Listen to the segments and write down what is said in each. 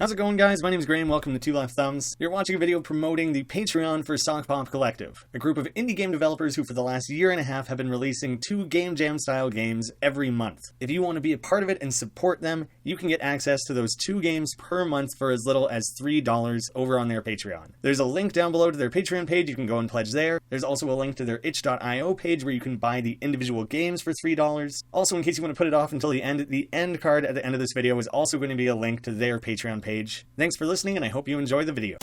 How's it going, guys? My name is Graham. Welcome to Two Left Thumbs. You're watching a video promoting the Patreon for Sokpop Collective, a group of indie game developers who for the last year and a half have been releasing 2 Game Jam style games every month. If you want to be a part of it and support them, you can get access to those 2 games per month for as little as $3 over on their Patreon. There's a link down below to their Patreon page. You can go and pledge there. There's also a link to their itch.io page where you can buy the individual games for $3. Also, in case you want to put it off until the end card at the end of this video is also going to be a link to their Patreon page. Thanks for listening, and I hope you enjoy the video.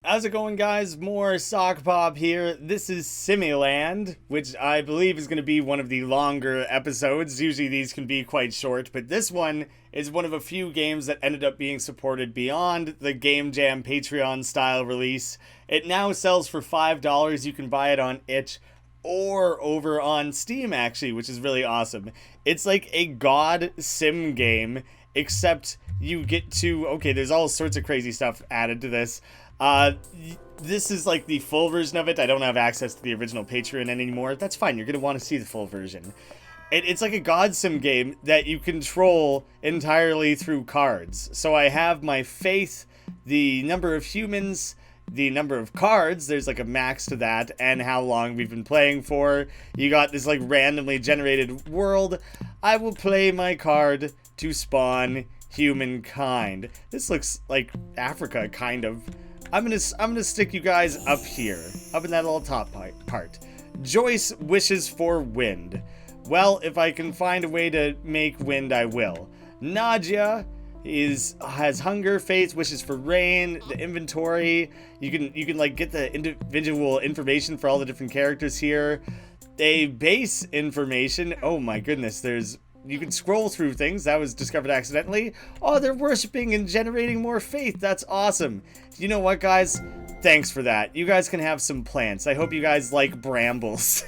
How's it going, guys? More Sockpop here. This is Simland, which I believe is going to be one of the longer episodes. Usually these can be quite short, but this one is one of a few games that ended up being supported beyond the Game Jam Patreon style release. It now sells for $5. You can buy it on itch or over on Steam, actually, which is really awesome. It's like a god sim game, except you get to, okay, there's all sorts of crazy stuff added to this. This is like the full version of it. I don't have access to the original Patreon anymore. That's fine, you're gonna want to see the full version. It's like a god sim game that you control entirely through cards. So I have my faith, the number of humans, the number of cards, there's like a max to that, and how long we've been playing for. You got this like randomly generated world. I will play my card to spawn humankind. This looks like Africa, kind of. I'm gonna stick you guys up here, up in that little top part. Joyce wishes for wind. Well, if I can find a way to make wind, I will. Nadia has hunger, faith, wishes for rain. The inventory, you can like get the individual information for all the different characters here. A base information. Oh my goodness, you can scroll through things. That was discovered accidentally. Oh, they're worshiping and generating more faith. That's awesome. You know what, guys? Thanks for that. You guys can have some plants. I hope you guys like brambles.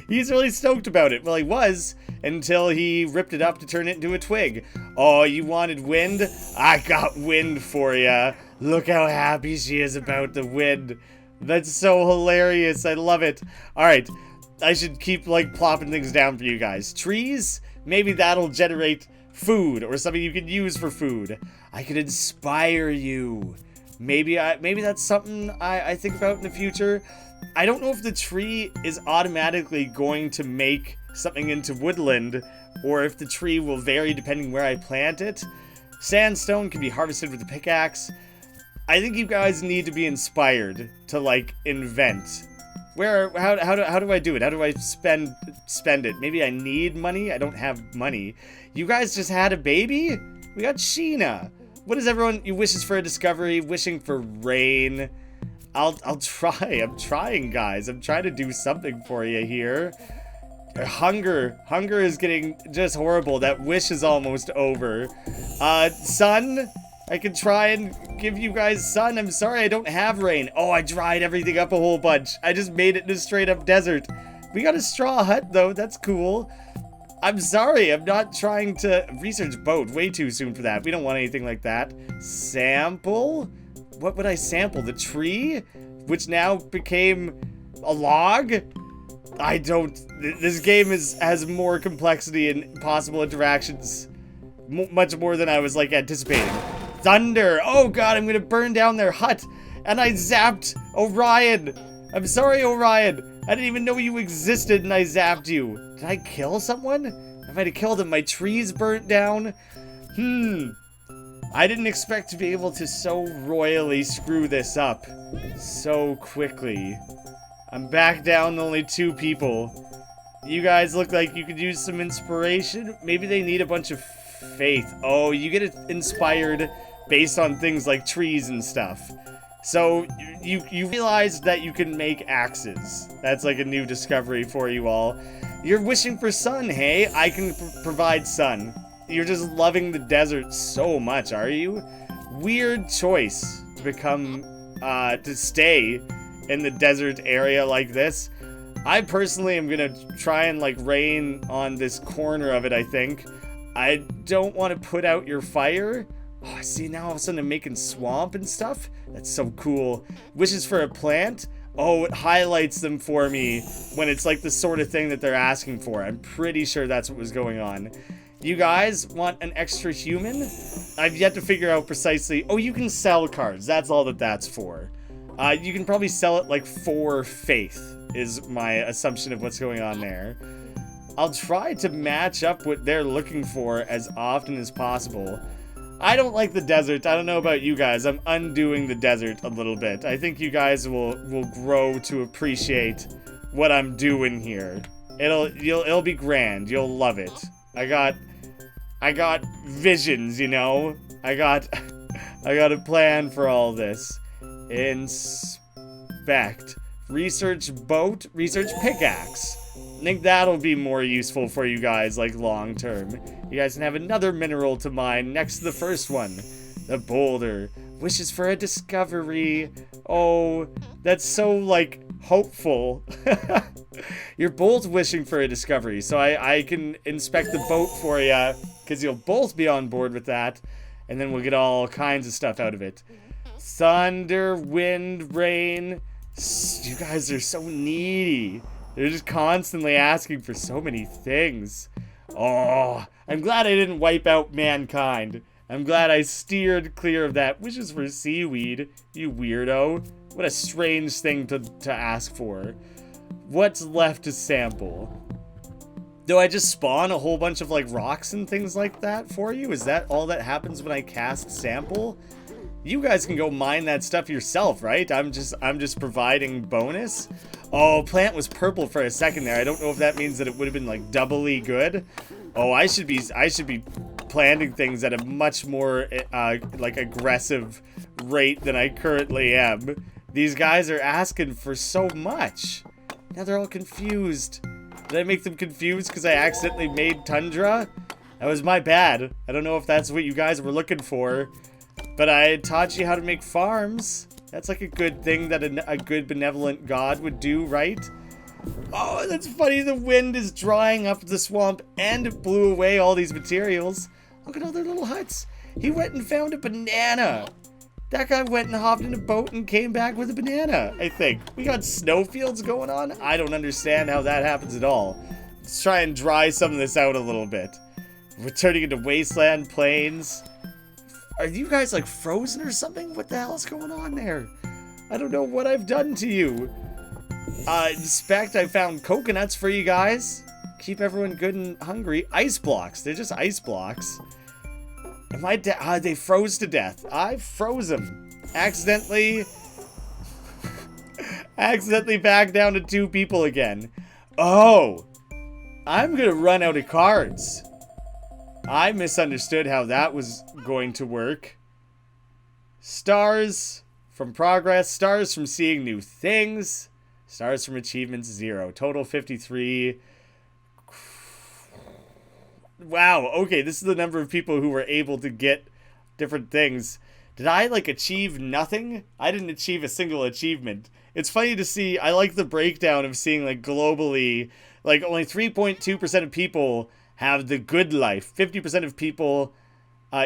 He's really stoked about it. Well, he was until he ripped it up to turn it into a twig. Oh, you wanted wind? I got wind for ya. Look how happy she is about the wind. That's so hilarious. I love it. All right, I should keep like plopping things down for you guys. Trees? Maybe that'll generate food or something you can use for food. I could inspire you. Maybe that's something I think about in the future. I don't know if the tree is automatically going to make something into woodland, or if the tree will vary depending where I plant it. Sandstone can be harvested with a pickaxe. I think you guys need to be inspired to like invent. How do I do it? How do I spend it? Maybe I need money. I don't have money. You guys just had a baby? We got Sheena. What is everyone? You wishes for a discovery, wishing for rain. I'll try. I'm trying, guys. I'm trying to do something for you here. Hunger is getting just horrible. That wish is almost over. Sun, I could try and give you guys sun. I'm sorry I don't have rain. Oh, I dried everything up a whole bunch. I just made it in a straight up desert. We got a straw hut though. That's cool. I'm sorry, I'm not trying to research boat. Way too soon for that. We don't want anything like that. Sample? What would I sample? The tree? Which now became a log? I don't... This game has more complexity and possible interactions. Much more than I was, like, anticipating. Thunder! Oh god, I'm gonna burn down their hut! And I zapped Orion! I'm sorry, Orion! I didn't even know you existed and I zapped you. Did I kill someone? I might have killed him. My trees burnt down. I didn't expect to be able to so royally screw this up so quickly. I'm back down to only 2 people. You guys look like you could use some inspiration. Maybe they need a bunch of faith. Oh, you get inspired based on things like trees and stuff. So you realize that you can make axes. That's like a new discovery for you all. You're wishing for sun, hey? I can provide sun. You're just loving the desert so much, are you? Weird choice to become, to stay in the desert area like this. I personally am gonna try and like rain on this corner of it, I think. I don't want to put out your fire. Oh, see, now all of a sudden I'm making swamp and stuff. That's so cool. Wishes for a plant. Oh, it highlights them for me when it's like the sort of thing that they're asking for. I'm pretty sure that's what was going on. You guys want an extra human? I've yet to figure out precisely. Oh, you can sell cards. That's all that that's for. You can probably sell it like for faith, is my assumption of what's going on there. I'll try to match up what they're looking for as often as possible. I don't like the desert. I don't know about you guys. I'm undoing the desert a little bit. I think you guys will grow to appreciate what I'm doing here. It'll be grand. You'll love it. I got visions, you know? I got a plan for all this. Inspect. Research boat. Research pickaxe. I think that'll be more useful for you guys, like, long term. You guys can have another mineral to mine next to the first one. The boulder. Wishes for a discovery. Oh, that's so, like, hopeful. You're both wishing for a discovery, so I can inspect the boat for you, because you'll both be on board with that, and then we'll get all kinds of stuff out of it. Thunder, wind, rain. You guys are so needy. They're just constantly asking for so many things. Oh, I'm glad I didn't wipe out mankind. I'm glad I steered clear of that. Wishes for seaweed, you weirdo. What a strange thing to ask for. What's left to sample? Do I just spawn a whole bunch of like rocks and things like that for you? Is that all that happens when I cast sample? You guys can go mine that stuff yourself, right? I'm just providing bonus. Oh, plant was purple for a second there. I don't know if that means that it would have been like doubly good. Oh, I should be planting things at a much more like aggressive rate than I currently am. These guys are asking for so much. Now they're all confused. Did I make them confused because I accidentally made tundra? That was my bad. I don't know if that's what you guys were looking for. But I taught you how to make farms. That's like a good thing that a good benevolent god would do, right? Oh, that's funny. The wind is drying up the swamp and it blew away all these materials. Look at all their little huts. He went and found a banana. That guy went and hopped in a boat and came back with a banana, I think. We got snowfields going on. I don't understand how that happens at all. Let's try and dry some of this out a little bit. We're turning into wasteland plains. Are you guys like frozen or something? What the hell is going on there? I don't know what I've done to you. Inspect, I found coconuts for you guys. Keep everyone good and hungry. Ice blocks. They're just ice blocks. Am I they froze to death. I froze them. Accidentally back down to 2 people again. Oh, I'm gonna run out of cards. I misunderstood how that was going to work. Stars from progress. Stars from seeing new things. Stars from achievements, 0. Total 53. Wow, okay, this is the number of people who were able to get different things. Did I, like, achieve nothing? I didn't achieve a single achievement. It's funny to see, I like the breakdown of seeing, like, globally, like, only 3.2% of people have the good life. 50% of people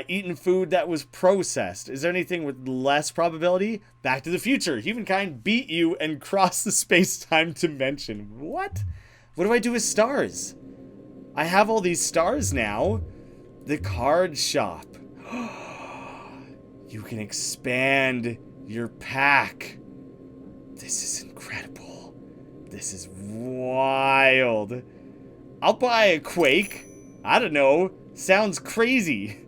eating food that was processed. Is there anything with less probability? Back to the Future. Humankind beat you and crossed the space-time dimension. What? What do I do with stars? I have all these stars now. The card shop. You can expand your pack. This is incredible. This is wild. I'll buy a Quake. I don't know. Sounds crazy.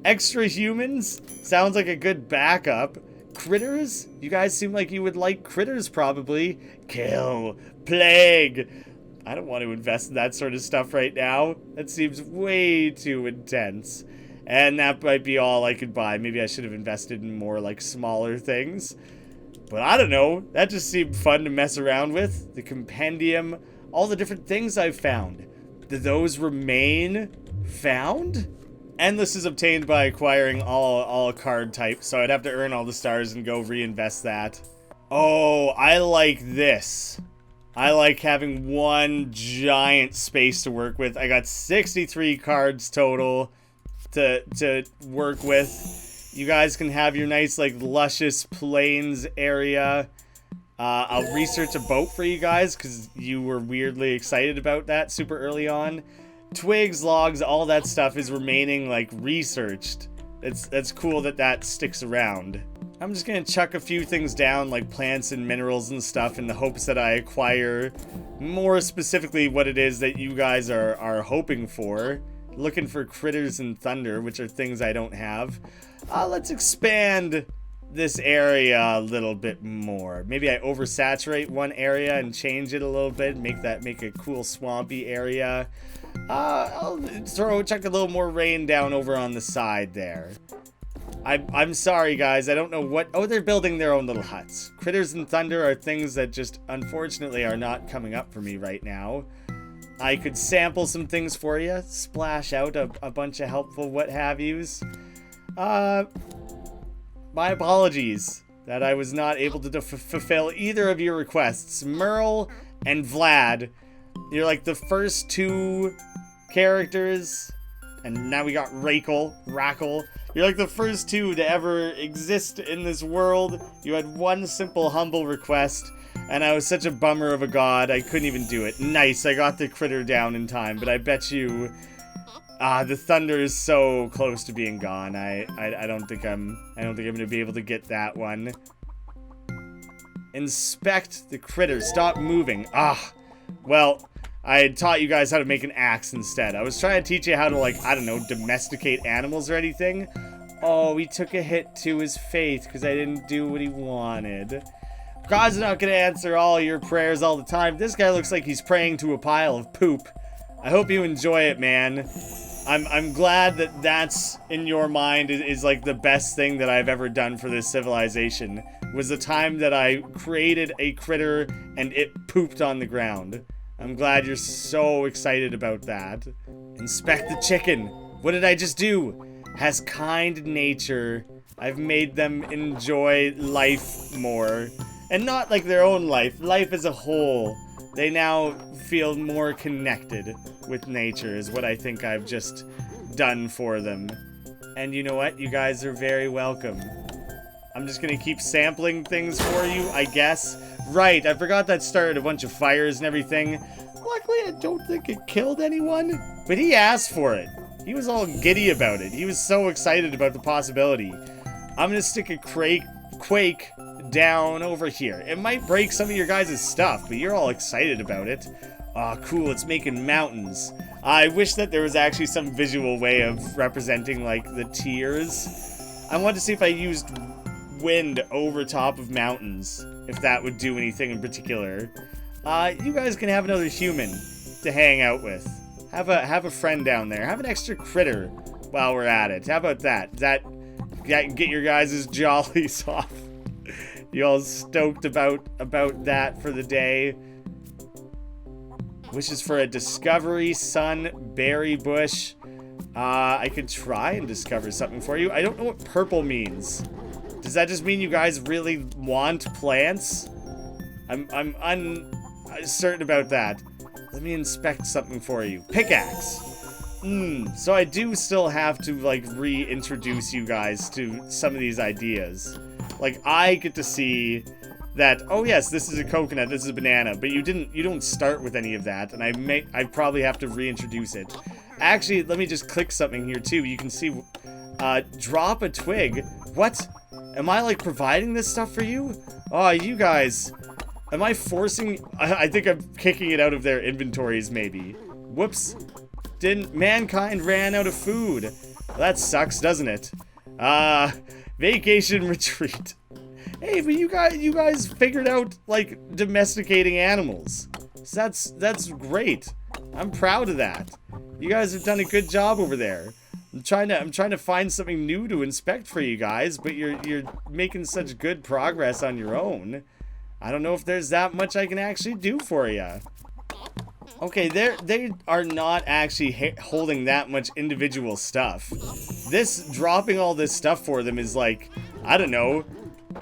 Extra humans? Sounds like a good backup. Critters? You guys seem like you would like critters, probably. Kill. Plague. I don't want to invest in that sort of stuff right now. That seems way too intense. And that might be all I could buy. Maybe I should have invested in more, like, smaller things. But I don't know. That just seemed fun to mess around with. The compendium. All the different things I've found. Do those remain found? Endless is obtained by acquiring all card types, so I'd have to earn all the stars and go reinvest that. Oh, I like this. I like having one giant space to work with. I got 63 cards total to work with. You guys can have your nice, like, luscious plains area. I'll research a boat for you guys because you were weirdly excited about that super early on. Twigs, logs, all that stuff is remaining like researched. That's cool that that sticks around. I'm just gonna chuck a few things down like plants and minerals and stuff in the hopes that I acquire more specifically what it is that you guys are hoping for. Looking for critters and thunder, which are things I don't have. Let's expand this area a little bit more. Maybe I oversaturate one area and change it a little bit, make a cool swampy area. I'll chuck a little more rain down over on the side there. I'm sorry guys, I don't know what... Oh, they're building their own little huts. Critters and thunder are things that just unfortunately are not coming up for me right now. I could sample some things for you, splash out a bunch of helpful what have yous. My apologies that I was not able to fulfill either of your requests. Merle and Vlad, you're like the first two characters, and now we got Rackle. You're like the first two to ever exist in this world. You had one simple, humble request, and I was such a bummer of a god, I couldn't even do it. Nice, I got the critter down in time, but I bet you... the thunder is so close to being gone. I don't think I'm gonna be able to get that one. Inspect the critter. Stop moving. Well, I had taught you guys how to make an axe instead. I was trying to teach you how to, like, I don't know, domesticate animals or anything. Oh, he took a hit to his faith because I didn't do what he wanted. God's not gonna answer all your prayers all the time. This guy looks like he's praying to a pile of poop. I hope you enjoy it, man. I'm glad that that's in your mind is like the best thing that I've ever done for this civilization. Was the time that I created a critter and it pooped on the ground. I'm glad you're so excited about that. Inspect the chicken. What did I just do? Has kind nature. I've made them enjoy life more. And not like their own life. Life as a whole. They now feel more connected with nature is what I think I've just done for them. And you know what? You guys are very welcome. I'm just gonna keep sampling things for you, I guess. Right, I forgot that started a bunch of fires and everything. Luckily, I don't think it killed anyone, but he asked for it. He was all giddy about it. He was so excited about the possibility. I'm gonna stick a quake down over here. It might break some of your guys' stuff, but you're all excited about it. Aw, cool, it's making mountains. I wish that there was actually some visual way of representing, like, the tiers. I wanted to see if I used wind over top of mountains, if that would do anything in particular. You guys can have another human to hang out with. Have a friend down there. Have an extra critter while we're at it. How about that? Get your guys' jollies off. You all stoked about that for the day. Wishes for a discovery, sun, berry bush. I could try and discover something for you. I don't know what purple means. Does that just mean you guys really want plants? I'm uncertain about that. Let me inspect something for you. Pickaxe. So I do still have to, like, reintroduce you guys to some of these ideas. Like, I get to see that, oh yes, this is a coconut, this is a banana, but you don't start with any of that, and I probably have to reintroduce it. Actually, let me just click something here too. You can see, drop a twig. What? Am I, like, providing this stuff for you? Oh, you guys. Am I forcing... I think I'm kicking it out of their inventories, maybe. Whoops. Mankind ran out of food. Well, that sucks, doesn't it? Vacation retreat. Hey, but you guys figured out, like, domesticating animals. So that's great. I'm proud of that. You guys have done a good job over there. I'm trying to find something new to inspect for you guys, but you're making such good progress on your own. I don't know if there's that much I can actually do for you. Okay, they are not actually holding that much individual stuff. This dropping all this stuff for them is like, I don't know.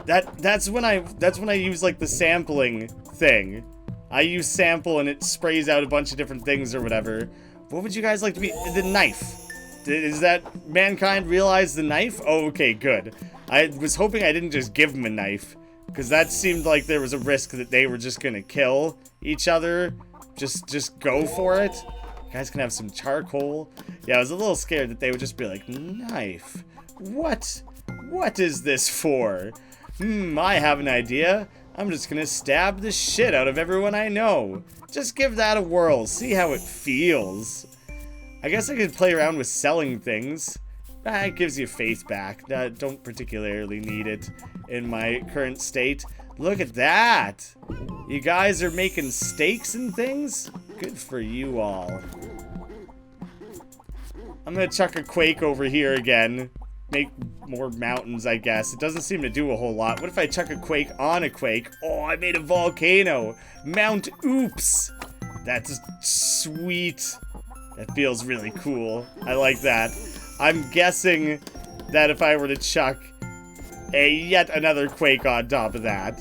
That's when I use, like, the sampling thing. I use sample and it sprays out a bunch of different things or whatever. What would you guys like to be? The knife. Is that mankind realize the knife? Oh, okay, good. I was hoping I didn't just give him a knife. Because that seemed like there was a risk that they were just gonna kill each other. Just go for it. You guys can have some charcoal. Yeah, I was a little scared that they would just be like, knife. What? What is this for? I have an idea. I'm just gonna stab the shit out of everyone I know. Just give that a whirl. See how it feels. I guess I could play around with selling things. It gives you faith back. Don't particularly need it in my current state. Look at that. You guys are making steaks and things? Good for you all. I'm gonna chuck a quake over here again. Make more mountains, I guess. It doesn't seem to do a whole lot. What if I chuck a quake on a quake? Oh, I made a volcano. Mount Oops. That's sweet. That feels really cool. I like that. I'm guessing that if I were to chuck yet another quake on top of that.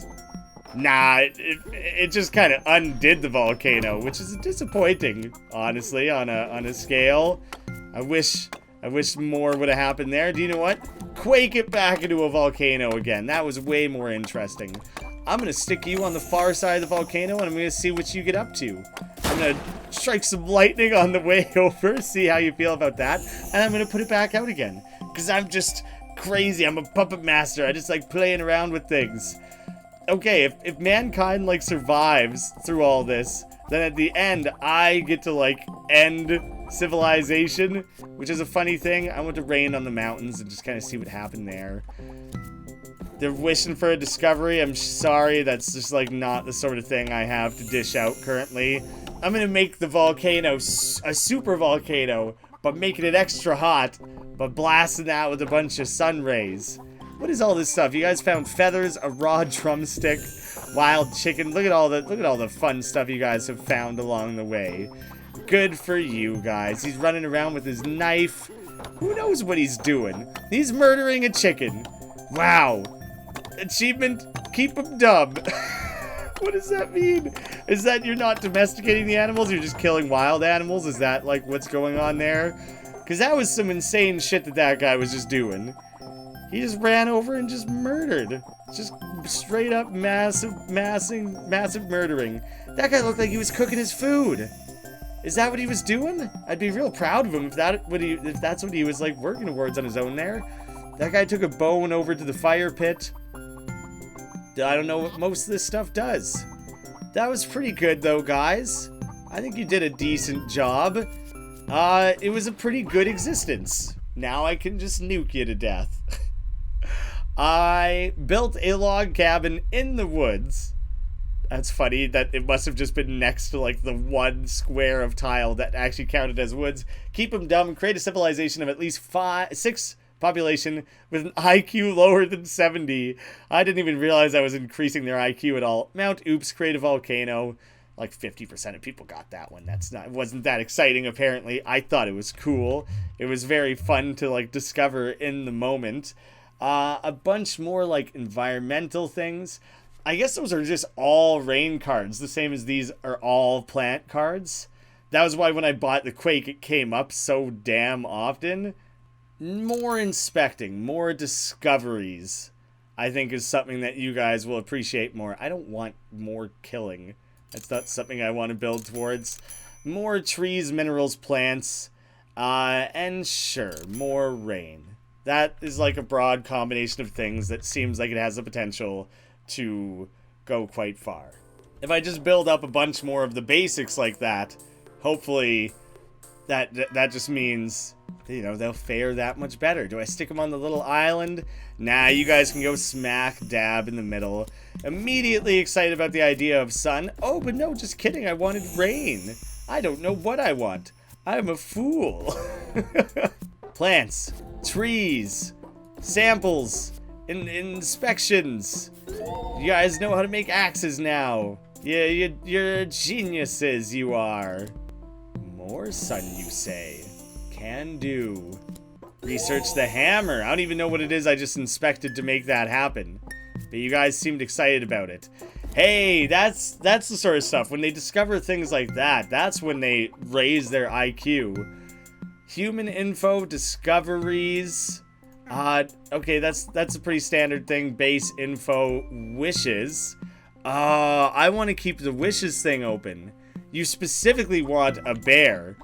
Nah, it just kind of undid the volcano, which is disappointing, honestly, on a scale. I wish more would have happened there. Do you know what? Quake it back into a volcano again. That was way more interesting. I'm gonna stick you on the far side of the volcano, and I'm gonna see what you get up to. I'm gonna strike some lightning on the way over, see how you feel about that, and I'm gonna put it back out again. Because I'm just crazy. I'm a puppet master. I just like playing around with things. Okay, if mankind like survives through all this, then at the end I get to like end civilization, which is a funny thing. I want to rain on the mountains and just kind of see what happened there. They're wishing for a discovery. I'm sorry, that's just like not the sort of thing I have to dish out currently. I'm gonna make the volcano a super volcano, but making it extra hot, but blasting that with a bunch of sun rays. What is all this stuff? You guys found feathers, a raw drumstick, wild chicken. Look at all the fun stuff you guys have found along the way. Good for you guys. He's running around with his knife. Who knows what he's doing? He's murdering a chicken. Wow. Achievement, keep him dumb. What does that mean? Is that you're not domesticating the animals? You're just killing wild animals? Is that like what's going on there? Because that was some insane shit that guy was just doing. He just ran over and just murdered. Just straight up massive murdering. That guy looked like he was cooking his food. Is that what he was doing? I'd be real proud of him if that's what he was like working towards on his own there. That guy took a bone over to the fire pit. I don't know what most of this stuff does. That was pretty good though, guys. I think you did a decent job. It was a pretty good existence. Now I can just nuke you to death. I built a log cabin in the woods. That's funny that it must have just been next to like the one square of tile that actually counted as woods. Keep them dumb. Create a civilization of at least 6 population with an IQ lower than 70. I didn't even realize I was increasing their IQ at all. Mount Oops, create a volcano. Like 50% of people got that one. It wasn't that exciting apparently. I thought it was cool. It was very fun to like discover in the moment. A bunch more like environmental things. I guess those are just all rain cards, the same as these are all plant cards. That was why when I bought the Quake, it came up so damn often. More inspecting, more discoveries, I think is something that you guys will appreciate more. I don't want more killing. That's not something I want to build towards. More trees, minerals, plants, and sure, more rain. That is like a broad combination of things that seems like it has the potential to go quite far. If I just build up a bunch more of the basics like that, hopefully that just means, you know, they'll fare that much better. Do I stick them on the little island? Nah, you guys can go smack dab in the middle. Immediately excited about the idea of sun. Oh, but no, just kidding. I wanted rain. I don't know what I want. I'm a fool. Plants, trees, samples, inspections. You guys know how to make axes now. Yeah, you're geniuses, you are. More sun, you say? Can do. Research the hammer. I don't even know what it is I just inspected to make that happen. But you guys seemed excited about it. Hey, that's the sort of stuff. When they discover things like that, that's when they raise their IQ. Human info, discoveries. Okay, that's a pretty standard thing. Base info wishes. I want to keep the wishes thing open. You specifically want a bear.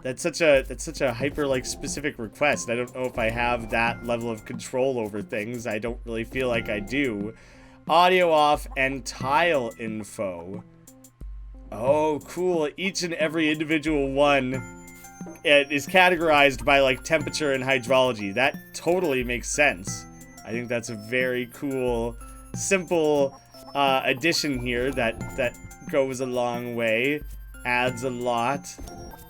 That's such a hyper like specific request. I don't know if I have that level of control over things. I don't really feel like I do. Audio off and tile info. Oh, cool. Each and every individual one is categorized by like temperature and hydrology. That totally makes sense. I think that's a very cool, simple addition here that goes a long way, adds a lot.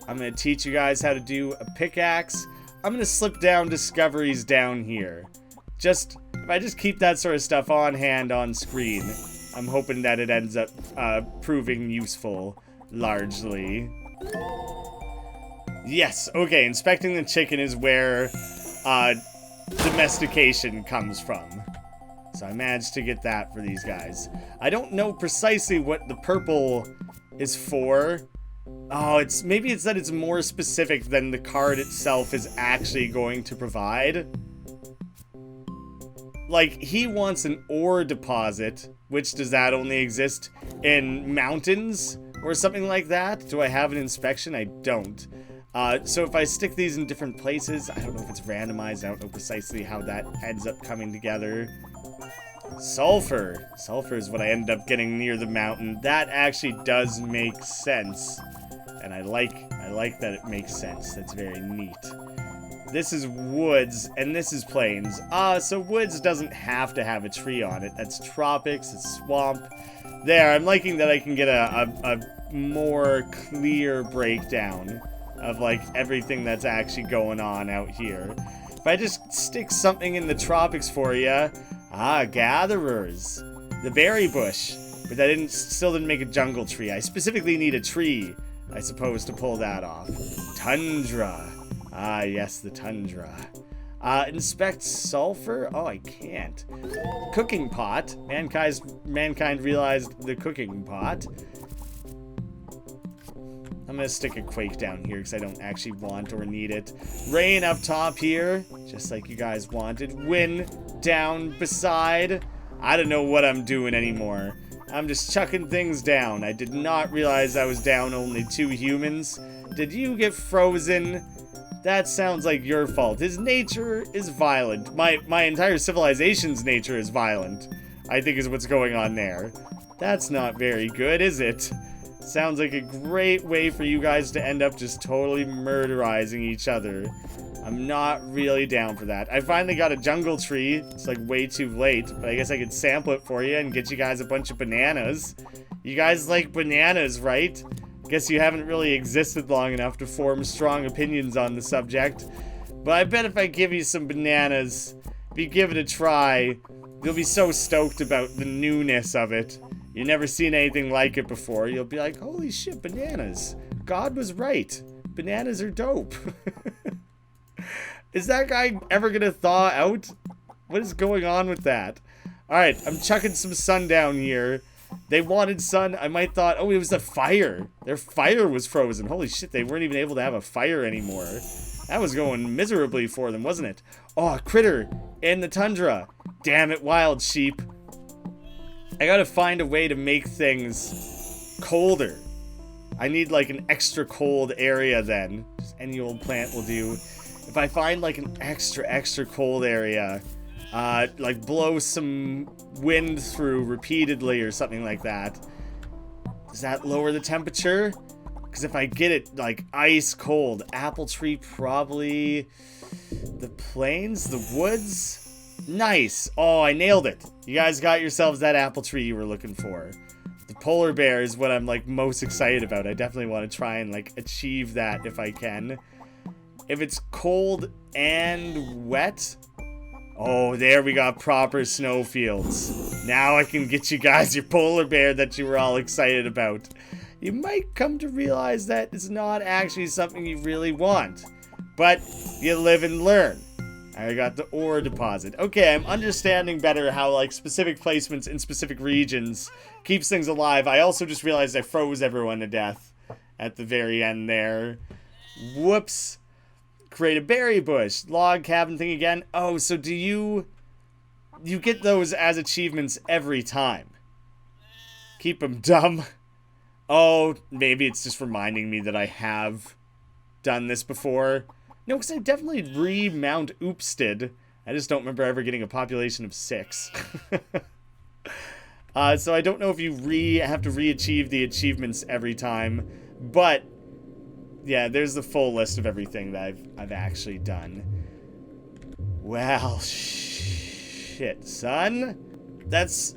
I'm gonna teach you guys how to do a pickaxe. I'm gonna slip down discoveries down here. If I just keep that sort of stuff on hand on screen, I'm hoping that it ends up proving useful largely. Yes, okay, inspecting the chicken is where domestication comes from. So I managed to get that for these guys. I don't know precisely what the purple is for. Oh, maybe it's that it's more specific than the card itself is actually going to provide. Like, he wants an ore deposit, which does that only exist in mountains or something like that? Do I have an inspection? I don't. So if I stick these in different places, I don't know if it's randomized. I don't know precisely how that ends up coming together. Sulfur. Sulfur is what I ended up getting near the mountain. That actually does make sense. And I like that it makes sense. That's very neat. This is woods, and this is plains. So woods doesn't have to have a tree on it. That's tropics, it's swamp. There, I'm liking that I can get a more clear breakdown of, like, everything that's actually going on out here. If I just stick something in the tropics for you... gatherers. The berry bush. But that still didn't make a jungle tree. I specifically need a tree, I suppose, to pull that off. Tundra. Yes, the tundra. Inspect sulfur? Oh, I can't. Cooking pot. Mankind realized the cooking pot. I'm gonna stick a quake down here because I don't actually want or need it. Rain up top here, just like you guys wanted. Wind down beside. I don't know what I'm doing anymore. I'm just chucking things down. I did not realize I was down only 2 humans. Did you get frozen? That sounds like your fault. His nature is violent. My entire civilization's nature is violent, I think is what's going on there. That's not very good, is it? Sounds like a great way for you guys to end up just totally murderizing each other. I'm not really down for that. I finally got a jungle tree. It's like way too late, but I guess I could sample it for you and get you guys a bunch of bananas. You guys like bananas, right? Guess you haven't really existed long enough to form strong opinions on the subject. But I bet if I give you some bananas, if you give it a try, you'll be so stoked about the newness of it. You've never seen anything like it before. You'll be like, holy shit, bananas. God was right. Bananas are dope. Is that guy ever gonna thaw out? What is going on with that? Alright, I'm chucking some sun down here. They wanted sun. I might thought, oh, it was a fire. Their fire was frozen. Holy shit, they weren't even able to have a fire anymore. That was going miserably for them, wasn't it? Oh, a critter in the tundra. Damn it, wild sheep. I gotta find a way to make things colder. I need like an extra cold area then. Just any old plant will do. If I find like an extra cold area, like blow some wind through repeatedly or something like that, does that lower the temperature? Because if I get it like ice cold, apple tree probably, the plains, the woods. Nice. Oh, I nailed it. You guys got yourselves that apple tree you were looking for. The polar bear is what I'm like most excited about. I definitely want to try and like achieve that if I can. If it's cold and wet. Oh, there we got proper snowfields. Now I can get you guys your polar bear that you were all excited about. You might come to realize that it's not actually something you really want. But you live and learn. I got the ore deposit. Okay, I'm understanding better how, like, specific placements in specific regions keeps things alive. I also just realized I froze everyone to death at the very end there. Whoops. Create a berry bush. Log cabin thing again. Oh, so do you get those as achievements every time? Keep them dumb. Oh, maybe it's just reminding me that I have done this before. No, because I definitely remount oopsted. I just don't remember ever getting a population of 6. So I don't know if you have to re-achieve the achievements every time, but yeah, there's the full list of everything that I've actually done. Well, shit, son. That's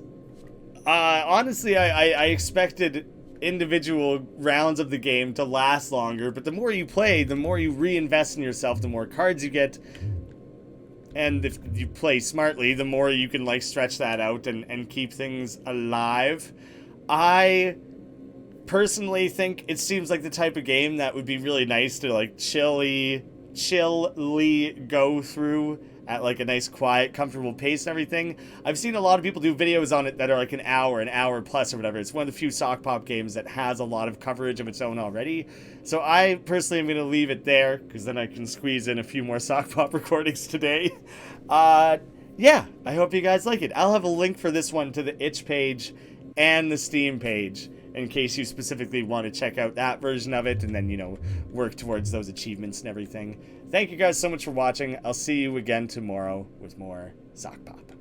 honestly, I expected individual rounds of the game to last longer, but the more you play, the more you reinvest in yourself, the more cards you get. And if you play smartly, the more you can, like, stretch that out and keep things alive. I personally think it seems like the type of game that would be really nice to, like, chilly go through at, like, a nice, quiet, comfortable pace and everything. I've seen a lot of people do videos on it that are, like, an hour plus or whatever. It's one of the few Sockpop games that has a lot of coverage of its own already. So I personally am going to leave it there, because then I can squeeze in a few more Sockpop recordings today. Yeah, I hope you guys like it. I'll have a link for this one to the itch page and the Steam page, in case you specifically want to check out that version of it and then, you know, work towards those achievements and everything. Thank you guys so much for watching. I'll see you again tomorrow with more Sockpop.